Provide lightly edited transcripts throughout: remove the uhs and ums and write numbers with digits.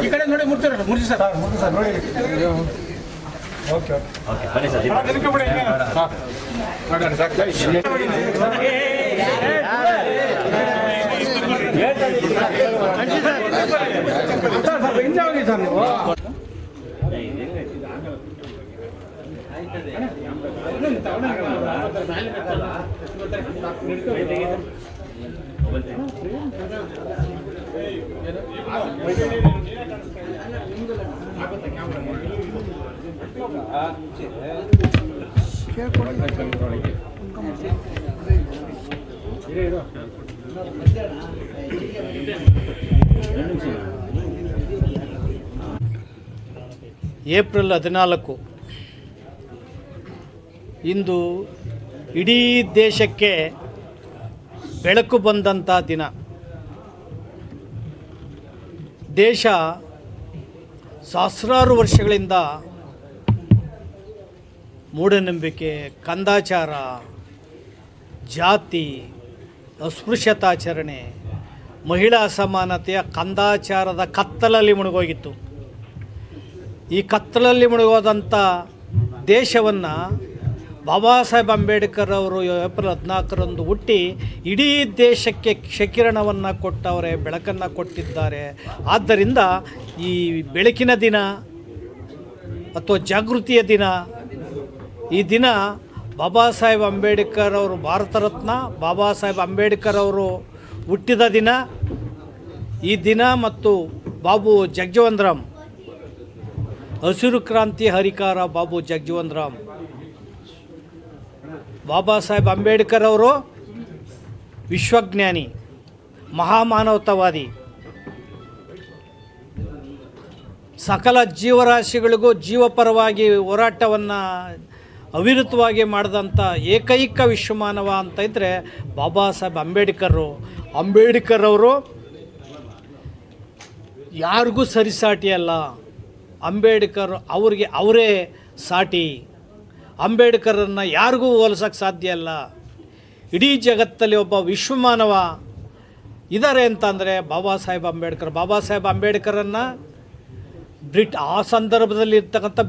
ಈ ಕಡೆ ನೋಡಿ ಮುರ್ಜಿ ಸರ್ ನೋಡಿ. ಓಕೆ ಓಕೆ ಬನ್ನಿ ಸರ್. ಏಪ್ರಿಲ್ 14 ಇಂದು ಇಡೀ ದೇಶಕ್ಕೆ ಬೆಳಕು ಬಂದಂಥ ದಿನ. ದೇಶ ಸಹಸ್ರಾರು ವರ್ಷಗಳಿಂದ ಮೂಢನಂಬಿಕೆ, ಕಂದಾಚಾರ, ಜಾತಿ, ಅಸ್ಪೃಶ್ಯತಾಚರಣೆ, ಮಹಿಳಾ ಅಸಮಾನತೆಯ ಕಂದಾಚಾರದ ಕತ್ತಲಲ್ಲಿ ಮುಳುಗೋಗಿತ್ತು. ಈ ಕತ್ತಲಲ್ಲಿ ಮುಳುಗೋದಂಥ ದೇಶವನ್ನು ಬಾಬಾ ಸಾಹೇಬ್ ಅಂಬೇಡ್ಕರ್ ಅವರು ಏಪ್ರಿಲ್ 14ರಂದು ಹುಟ್ಟಿ ಇಡೀ ದೇಶಕ್ಕೆ ಕ್ಷಕಿರಣವನ್ನು ಕೊಟ್ಟವರೆ, ಬೆಳಕನ್ನು ಕೊಟ್ಟಿದ್ದಾರೆ. ಆದ್ದರಿಂದ ಈ ಬೆಳಕಿನ ದಿನ ಅಥವಾ ಜಾಗೃತಿಯ ದಿನ, ಈ ದಿನ ಬಾಬಾ ಸಾಹೇಬ್ ಅಂಬೇಡ್ಕರ್ ಅವರು ಭಾರತ ರತ್ನ ಬಾಬಾ ಸಾಹೇಬ್ ಅಂಬೇಡ್ಕರ್ ಅವರು ಹುಟ್ಟಿದ ದಿನ. ಈ ದಿನ ಮತ್ತು ಬಾಬು ಜಗಜೀವನ್ ರಾಮ್, ಹಸಿರು ಕ್ರಾಂತಿ ಹರಿಕಾರ ಬಾಬು ಜಗಜೀವನ್ ರಾಮ್, ಬಾಬಾ ಸಾಹೇಬ್ ಅಂಬೇಡ್ಕರ್ ಅವರು ವಿಶ್ವಜ್ಞಾನಿ, ಮಹಾಮಾನವತಾವಾದಿ, ಸಕಲ ಜೀವರಾಶಿಗಳಿಗೂ ಜೀವಪರವಾಗಿ ಹೋರಾಟವನ್ನು ಅವಿರತವಾಗಿ ಮಾಡಿದಂಥ ಏಕೈಕ ವಿಶ್ವಮಾನವ ಅಂತ ಇದ್ದರೆ ಬಾಬಾ ಸಾಹೇಬ್ ಅಂಬೇಡ್ಕರ್ ಅವರು ಯಾರಿಗೂ ಸರಿಸಾಟಿಯಲ್ಲ. ಅಂಬೇಡ್ಕರ್ ಅವರಿಗೆ ಅವರೇ ಸಾಟಿ. ಅಂಬೇಡ್ಕರನ್ನು ಯಾರಿಗೂ ಹೋಲಿಸೋಕ್ಕೆ ಸಾಧ್ಯ ಇಲ್ಲ. ಇಡೀ ಜಗತ್ತಲ್ಲಿ ಒಬ್ಬ ವಿಶ್ವಮಾನವ ಇದ್ದಾರೆ ಅಂತಂದರೆ ಬಾಬಾ ಸಾಹೇಬ್ ಅಂಬೇಡ್ಕರನ್ನು ಆ ಸಂದರ್ಭದಲ್ಲಿ ಇರ್ತಕ್ಕಂಥ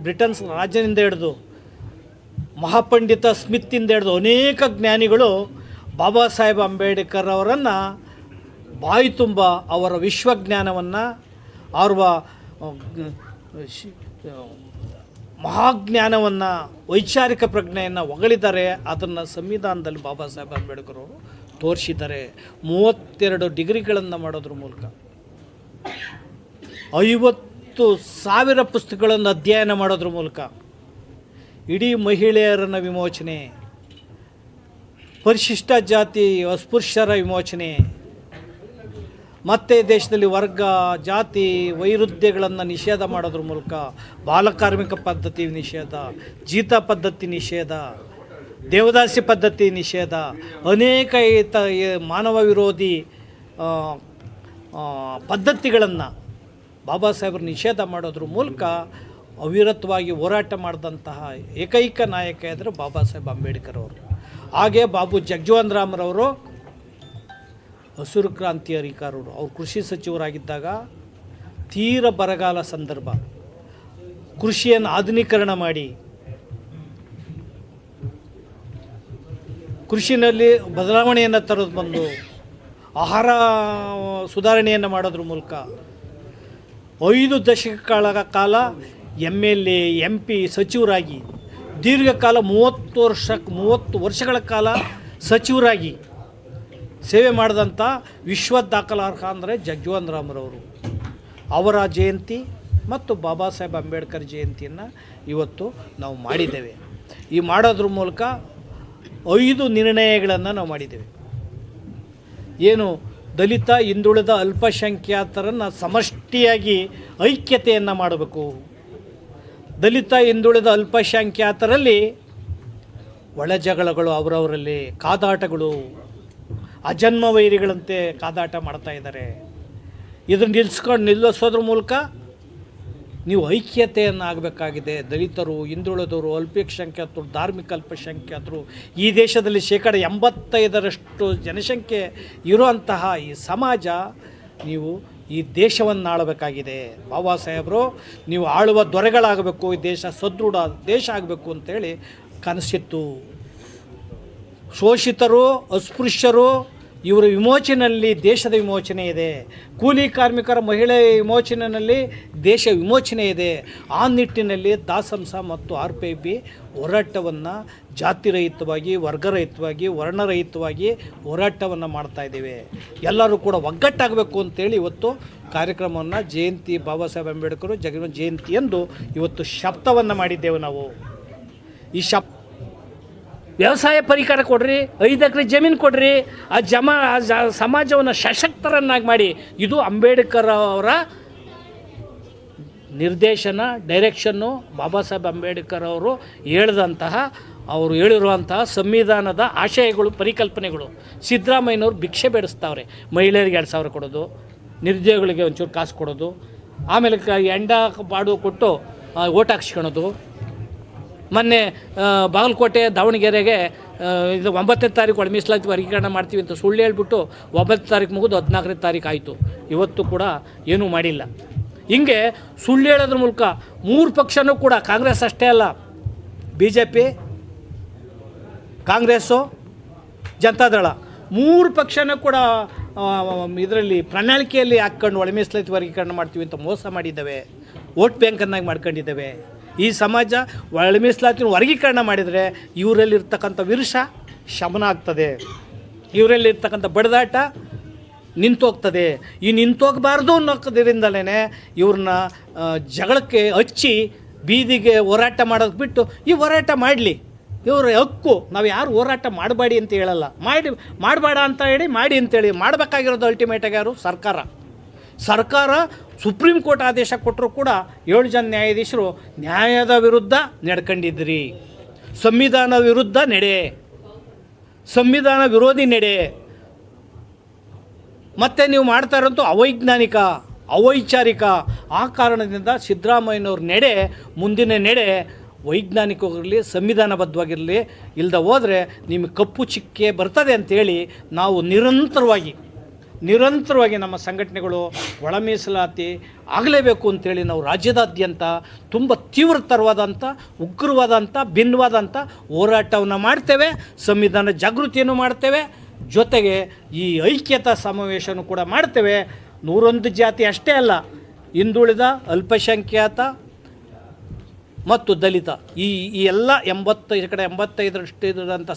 ಬ್ರಿಟನ್ಸ್ ರಾಜನಿಂದ ಹಿಡಿದು ಮಹಾಪಂಡಿತ ಸ್ಮಿತ್ತಿಂದ ಹಿಡಿದು ಅನೇಕ ಜ್ಞಾನಿಗಳು ಬಾಬಾ ಸಾಹೇಬ್ ಅಂಬೇಡ್ಕರ್ ಅವರನ್ನು ಬಾಯಿ ತುಂಬ ಅವರ ವಿಶ್ವಜ್ಞಾನವನ್ನು, ಅವರ ಮಹಾಜ್ಞಾನವನ್ನು, ವೈಚಾರಿಕ ಪ್ರಜ್ಞೆಯನ್ನು ಹೊಗಳಿದ್ದಾರೆ. ಅದನ್ನು ಸಂವಿಧಾನದಲ್ಲಿ ಬಾಬಾ ಸಾಹೇಬ್ ಅಂಬೇಡ್ಕರ್ ಅವರು ತೋರಿಸಿದ್ದಾರೆ. 32 ಡಿಗ್ರಿಗಳನ್ನು ಮಾಡೋದ್ರ ಮೂಲಕ 50,000 ಪುಸ್ತಕಗಳನ್ನು ಅಧ್ಯಯನ ಮಾಡೋದ್ರ ಮೂಲಕ ಇಡೀ ಮಹಿಳೆಯರನ್ನು ವಿಮೋಚನೆ, ಪರಿಶಿಷ್ಟ ಜಾತಿ ಅಸ್ಪೃಶ್ಯರ ವಿಮೋಚನೆ, ಮತ್ತು ದೇಶದಲ್ಲಿ ವರ್ಗ ಜಾತಿ ವೈರುಧ್ಯಗಳನ್ನು ನಿಷೇಧ ಮಾಡೋದ್ರ ಮೂಲಕ ಬಾಲಕಾರ್ಮಿಕ ಪದ್ಧತಿ ನಿಷೇಧ, ಜೀತ ಪದ್ಧತಿ ನಿಷೇಧ, ದೇವದಾಸಿ ಪದ್ಧತಿ ನಿಷೇಧ, ಅನೇಕ ಮಾನವ ವಿರೋಧಿ ಪದ್ಧತಿಗಳನ್ನು ಬಾಬಾ ಸಾಹೇಬರು ನಿಷೇಧ ಮಾಡೋದ್ರ ಮೂಲಕ ಅವಿರತವಾಗಿ ಹೋರಾಟ ಮಾಡಿದಂತಹ ಏಕೈಕ ನಾಯಕ ಇದ್ದರು ಬಾಬಾ ಸಾಹೇಬ್ ಅಂಬೇಡ್ಕರ್ ಅವರು. ಹಾಗೆ ಬಾಬು ಜಗಜೀವನ್ ರಾಮ್ರವರು ಹಸಿರು ಕ್ರಾಂತಿ ಹರಿಕಾರರು. ಅವರು ಕೃಷಿ ಸಚಿವರಾಗಿದ್ದಾಗ ತೀರ ಬರಗಾಲ ಸಂದರ್ಭ, ಕೃಷಿಯನ್ನು ಆಧುನೀಕರಣ ಮಾಡಿ ಕೃಷಿನಲ್ಲಿ ಬದಲಾವಣೆಯನ್ನು ತರೋದು ಬಂದು ಆಹಾರ ಸುಧಾರಣೆಯನ್ನು ಮಾಡೋದ್ರ ಮೂಲಕ 5 ದಶಕಗಳ ಕಾಲ MLA MP ಸಚಿವರಾಗಿ ದೀರ್ಘಕಾಲ 30 ವರ್ಷಗಳ ಕಾಲ ಸಚಿವರಾಗಿ ಸೇವೆ ಮಾಡಿದಂಥ ವಿಶ್ವ ದಾಖಲಾರ್ಹ ಅಂದರೆ ಜಗಜೀವನ್ ರಾಮ್ರವರು. ಅವರ ಜಯಂತಿ ಮತ್ತು ಬಾಬಾ ಸಾಹೇಬ್ ಅಂಬೇಡ್ಕರ್ ಜಯಂತಿಯನ್ನು ಇವತ್ತು ನಾವು ಮಾಡಿದ್ದೇವೆ. ಈ ಮಾಡೋದ್ರ ಮೂಲಕ 5 ನಿರ್ಣಯಗಳನ್ನು ನಾವು ಮಾಡಿದ್ದೇವೆ. ಏನು ದಲಿತ, ಹಿಂದುಳಿದ, ಅಲ್ಪಸಂಖ್ಯಾತರನ್ನು ಸಮಷ್ಟಿಯಾಗಿ ಐಕ್ಯತೆಯನ್ನು ಮಾಡಬೇಕು. ದಲಿತ, ಹಿಂದುಳಿದ, ಅಲ್ಪಸಂಖ್ಯಾತರಲ್ಲಿ ಒಳ ಜಗಳಗಳು, ಅವರವರಲ್ಲಿ ಕಾದಾಟಗಳು, ಅಜನ್ಮ ವೈರಿಗಳಂತೆ ಕಾದಾಟ ಮಾಡ್ತಾಯಿದ್ದಾರೆ. ಇದನ್ನು ನಿಲ್ಲಿಸೋದ್ರ ಮೂಲಕ ನೀವು ಐಕ್ಯತೆಯನ್ನು ಆಗಬೇಕಾಗಿದೆ. ದಲಿತರು, ಹಿಂದುಳಿದವರು, ಅಲ್ಪಸಂಖ್ಯಾತರು, ಧಾರ್ಮಿಕ ಅಲ್ಪಸಂಖ್ಯಾತರು, ಈ ದೇಶದಲ್ಲಿ 85% ಜನಸಂಖ್ಯೆ ಇರುವಂತಹ ಈ ಸಮಾಜ, ನೀವು ಈ ದೇಶವನ್ನು ಆಳಬೇಕಾಗಿದೆ. ಬಾಬಾ ಸಾಹೇಬರು ನೀವು ಆಳುವ ದೊರೆಗಳಾಗಬೇಕು, ಈ ದೇಶ ಸದೃಢ ದೇಶ ಆಗಬೇಕು ಅಂತೇಳಿ ಕನಸಿತ್ತು. ಶೋಷಿತರು, ಅಸ್ಪೃಶ್ಯರು ಇವರ ವಿಮೋಚನೆಯಲ್ಲಿ ದೇಶದ ವಿಮೋಚನೆ ಇದೆ. ಕೂಲಿ ಕಾರ್ಮಿಕರ, ಮಹಿಳೆಯ ವಿಮೋಚನೆಯಲ್ಲಿ ದೇಶ ವಿಮೋಚನೆ ಇದೆ. ಆ ನಿಟ್ಟಿನಲ್ಲಿ ದಾಸಂಸ ಮತ್ತು RPIB ಹೋರಾಟವನ್ನು ಜಾತಿರಹಿತವಾಗಿ, ವರ್ಗರಹಿತವಾಗಿ, ವರ್ಣರಹಿತವಾಗಿ ಹೋರಾಟವನ್ನು ಮಾಡ್ತಾಯಿದ್ದೇವೆ. ಎಲ್ಲರೂ ಕೂಡ ಒಗ್ಗಟ್ಟಾಗಬೇಕು ಅಂತೇಳಿ ಇವತ್ತು ಕಾರ್ಯಕ್ರಮವನ್ನು ಜಯಂತಿ, ಬಾಬಾ ಸಾಹೇಬ್ ಅಂಬೇಡ್ಕರ್ ಜಗನ್ ಜಯಂತಿ ಎಂದು ಇವತ್ತು ಶಬ್ದವನ್ನು ಮಾಡಿದ್ದೇವೆ ನಾವು. ಈ ವ್ಯವಸಾಯ ಪರಿಕರ ಕೊಡ್ರಿ, 5 ಎಕರೆ ಜಮೀನು ಕೊಡ್ರಿ, ಆ ಸಮಾಜವನ್ನು ಸಶಕ್ತರನ್ನಾಗಿ ಮಾಡಿ. ಇದು ಅಂಬೇಡ್ಕರ್ ಅವರ ನಿರ್ದೇಶನ, ಡೈರೆಕ್ಷನ್ನು. ಬಾಬಾ ಸಾಹೇಬ್ ಅಂಬೇಡ್ಕರ್ ಅವರು ಅವರು ಹೇಳಿರುವಂತಹ ಸಂವಿಧಾನದ ಆಶಯಗಳು, ಪರಿಕಲ್ಪನೆಗಳು. ಸಿದ್ದರಾಮಯ್ಯನವ್ರು ಭಿಕ್ಷೆ ಬೇಡಿಸ್ತಾವ್ರೆ. ಮಹಿಳೆಯರಿಗೆ 2,000 ಕೊಡೋದು, ನಿರುದ್ಯೋಗಿಗಳಿಗೆ ಒಂಚೂರು ಕಾಸು ಕೊಡೋದು, ಆಮೇಲೆ ಎಂಡ ಬಾಡು ಕೊಟ್ಟು ಓಟ್ ಹಾಕ್ಸ್ಕೊಳೋದು. ಮೊನ್ನೆ ಬಾಗಲಕೋಟೆ, ದಾವಣಗೆರೆಗೆ ಇದು 9ನೇ ತಾರೀಕು ಒಳ ಮೀಸಲಾತಿ ವರ್ಗೀಕರಣ ಮಾಡ್ತೀವಿ ಅಂತ ಸುಳ್ಳು ಹೇಳ್ಬಿಟ್ಟು 9ನೇ ತಾರೀಕು ಮುಗಿದು 14ನೇ ತಾರೀಕು ಆಯಿತು. ಇವತ್ತು ಕೂಡ ಏನೂ ಮಾಡಿಲ್ಲ. ಹಿಂಗೆ ಸುಳ್ಳು ಹೇಳೋದ್ರ ಮೂಲಕ 3 ಪಕ್ಷನೂ ಕೂಡ, ಕಾಂಗ್ರೆಸ್ ಅಷ್ಟೇ ಅಲ್ಲ, BJP, ಕಾಂಗ್ರೆಸ್ಸು, ಜನತಾದಳ 3 ಪಕ್ಷನೂ ಕೂಡ ಇದರಲ್ಲಿ ಪ್ರಣಾಳಿಕೆಯಲ್ಲಿ ಹಾಕ್ಕೊಂಡು ಒಳ ಮೀಸಲಾತಿ ವರ್ಗೀಕರಣ ಮಾಡ್ತೀವಿ ಅಂತ ಮೋಸ ಮಾಡಿದ್ದಾವೆ. ವೋಟ್ ಬ್ಯಾಂಕನ್ನಾಗಿ ಮಾಡ್ಕೊಂಡಿದ್ದಾವೆ. ಈ ಸಮಾಜ ಒಳ ಮೀಸಲಾತಿನ ವರ್ಗೀಕರಣ ಮಾಡಿದರೆ ಇವರಲ್ಲಿರ್ತಕ್ಕಂಥ ವಿರುಷ ಶಮನ ಆಗ್ತದೆ, ಇವರಲ್ಲಿರ್ತಕ್ಕಂಥ ಬಡದಾಟ ನಿಂತೋಗ್ತದೆ. ಈ ನಿಂತೋಗಬಾರ್ದು ಅನ್ನೋದ್ರಿಂದಲೇ ಇವ್ರನ್ನ ಜಗಳಕ್ಕೆ ಹಚ್ಚಿ ಬೀದಿಗೆ ಹೋರಾಟ ಮಾಡೋದು ಬಿಟ್ಟು ಈ ಹೋರಾಟ ಮಾಡಲಿ, ಇವರ ಹಕ್ಕು. ನಾವು ಯಾರು ಹೋರಾಟ ಮಾಡಬೇಡಿ ಅಂತ ಹೇಳಲ್ಲ, ಮಾಡಬೇಡ ಅಂತ ಹೇಳಿ ಮಾಡಿ ಅಂತೇಳಿ. ಮಾಡಬೇಕಾಗಿರೋದು ಅಲ್ಟಿಮೇಟಾಗಿ ಯಾರು? ಸರ್ಕಾರ. ಸುಪ್ರೀಂ ಕೋರ್ಟ್ ಆದೇಶ ಕೊಟ್ಟರು ಕೂಡ 7 ಜನ ನ್ಯಾಯಾಧೀಶರು ನ್ಯಾಯದ ವಿರುದ್ಧ ನಡ್ಕೊಂಡಿದ್ರಿ, ಸಂವಿಧಾನ ವಿರುದ್ಧ ಸಂವಿಧಾನ ವಿರೋಧಿ ನಡೆ. ಮತ್ತು ನೀವು ಮಾಡ್ತಾ ಇರೋಂಥ ಅವೈಜ್ಞಾನಿಕ, ಅವೈಚಾರಿಕ. ಆ ಕಾರಣದಿಂದ ಸಿದ್ದರಾಮಯ್ಯನವ್ರ ಮುಂದಿನ ನಡೆ ವೈಜ್ಞಾನಿಕವಾಗಿರಲಿ, ಸಂವಿಧಾನಬದ್ಧವಾಗಿರಲಿ. ಇಲ್ಲದೆ ಹೋದರೆ ನಿಮಗೆ ಕಪ್ಪು ಚಿಕ್ಕೆ ಬರ್ತದೆ ಅಂಥೇಳಿ ನಾವು ನಿರಂತರವಾಗಿ ನಮ್ಮ ಸಂಘಟನೆಗಳು ಒಳ ಮೀಸಲಾತಿ ಆಗಲೇಬೇಕು ಅಂಥೇಳಿ ನಾವು ರಾಜ್ಯದಾದ್ಯಂತ ತುಂಬ ತೀವ್ರತರವಾದಂಥ, ಉಗ್ರವಾದಂಥ, ಭಿನ್ನವಾದಂಥ ಹೋರಾಟವನ್ನು ಮಾಡ್ತೇವೆ. ಸಂವಿಧಾನ ಜಾಗೃತಿಯನ್ನು ಮಾಡ್ತೇವೆ. ಜೊತೆಗೆ ಈ ಐಕ್ಯತಾ ಸಮಾವೇಶನೂ ಕೂಡ ಮಾಡ್ತೇವೆ. 101 ಜಾತಿ ಅಷ್ಟೇ ಅಲ್ಲ, ಹಿಂದುಳಿದ, ಅಲ್ಪಸಂಖ್ಯಾತ ಮತ್ತು ದಲಿತ, ಈ ಎಲ್ಲ 85% ಇದ್ದಂಥ